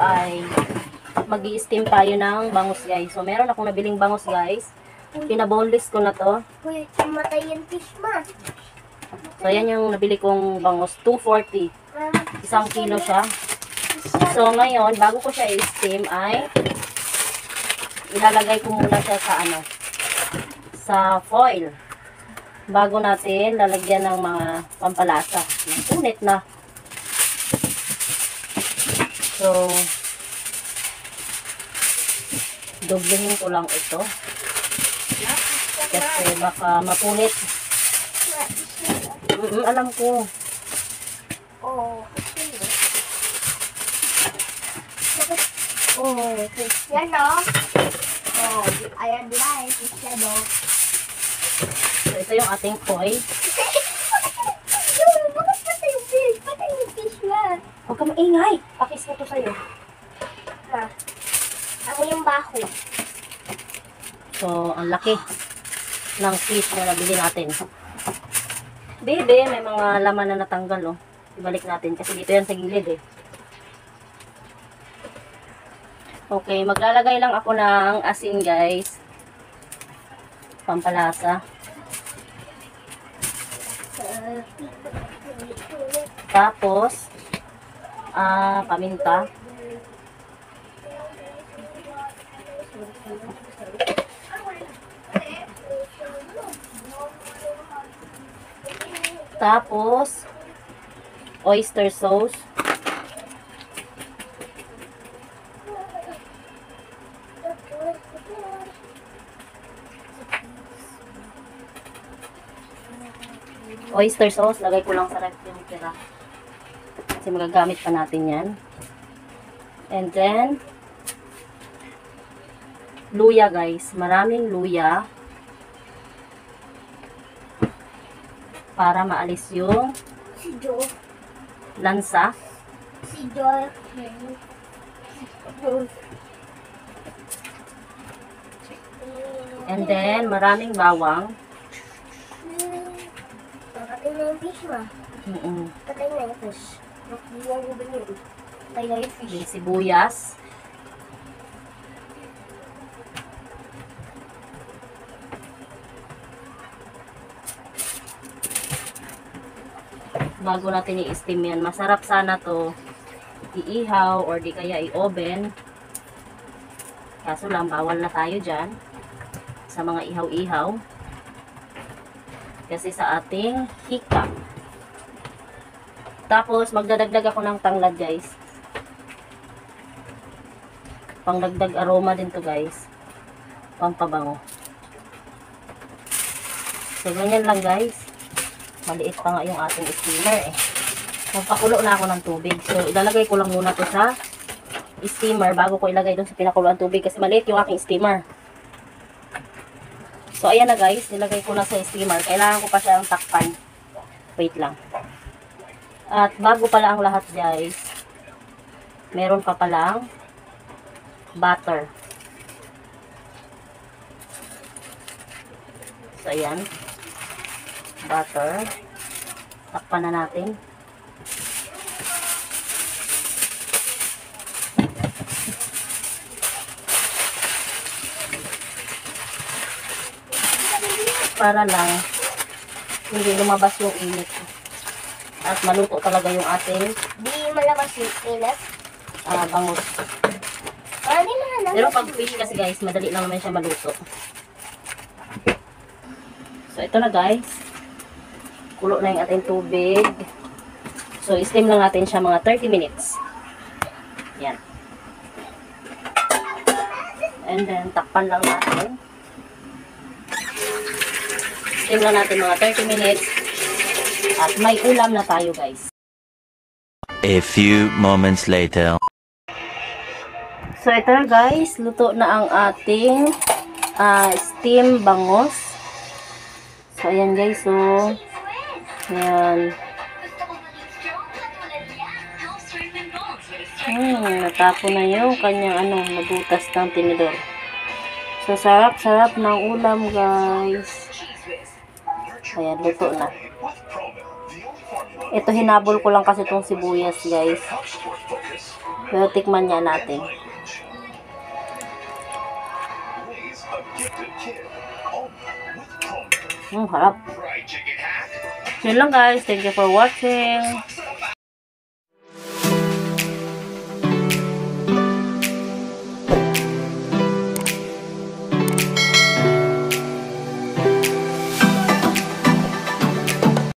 ay mag-i-steam tayo ng bangus guys. So meron akong nabiling bangus guys. Pinaboneless ko na to. Uy, matay yung fish ma. So ayan yung nabili kong bangus. 240. Isang kilo siya. So ngayon, bago ko siya i-steam ay ilalagay ko muna siya sa sa foil. Bago natin lalagyan ng mga pampalasa. Unit na. So, doblehin ko lang ito. Kasi baka mapunit. Alam ko. Oh, yan o. Oh, ayan lang. Yan o. So, ito yung ating foil. Bakit patay yung fish? Patay yung fish ma. Huwag ka maingay. Pakis ko to sa'yo. Ma, ako yung baho. So, ang laki ng fish na nabili natin. Bebe, may mga laman na natanggal, oh. Ibalik natin kasi dito yan sa gilid, eh. Okay, maglalagay lang ako ng asin, guys. Pampalasa. Tapos, paminta. Tapos, oyster sauce. Oyster sauce, lagay ko lang sa ref yung tira. Kasi magagamit pa natin yan. And then, luya guys. Maraming luya. Para maalis yung Si Joe. lansa. Si Joe. And then, maraming bawang. Patay na yung fish ma. Patay na yung fish. Iwan ko ba yun? Patay na yung fish. May sibuyas. Bago natin i-steam yan. Masarap sana to iihaw or di kaya i-oven. Kaso lang, bawal na tayo dyan sa mga ihaw-ihaw. Kasi sa ating hika. Tapos, magdadagdag ako ng tanglad, guys. Pangdagdag aroma din to, guys. Pampabango. So, ganyan lang, guys. Maliit pa nga yung ating steamer, eh. Magpakulo na ako ng tubig. So, ilalagay ko lang muna to sa steamer bago ko ilagay doon sa pinakuluan tubig kasi maliit yung aking steamer. So, ayan na, guys. Nilagay ko na sa steamer. Kailangan ko pa siyang takpan. Wait lang. At bago pala ang lahat, guys, meron pa palang butter. So, ayan. Butter. Takpan na natin. Para lang hindi lumabas yung init. At maluto talaga yung ating Di malabas yung init. bangus. Di malabas. Pero pag fish kasi guys, madali lang naman siya maluto. So ito na guys. Kulo na yung ating tubig. So steam lang natin siya mga 30 minutes. Yan. And then takpan lang natin. Steam lang natin mga 30 minutes. At may ulam na tayo guys. A few moments later. So ito na guys, luto na ang ating steam bangus. So ayan guys, so ayan. Natapon na yung kanyang nabutas ng tinidor. So sarap-sarap ng ulam guys. Ayan, luto na. Ito hinabol ko lang kasi itong sibuyas guys. Pero tikman niya natin. Harap. Yun lang guys. Thank you for watching.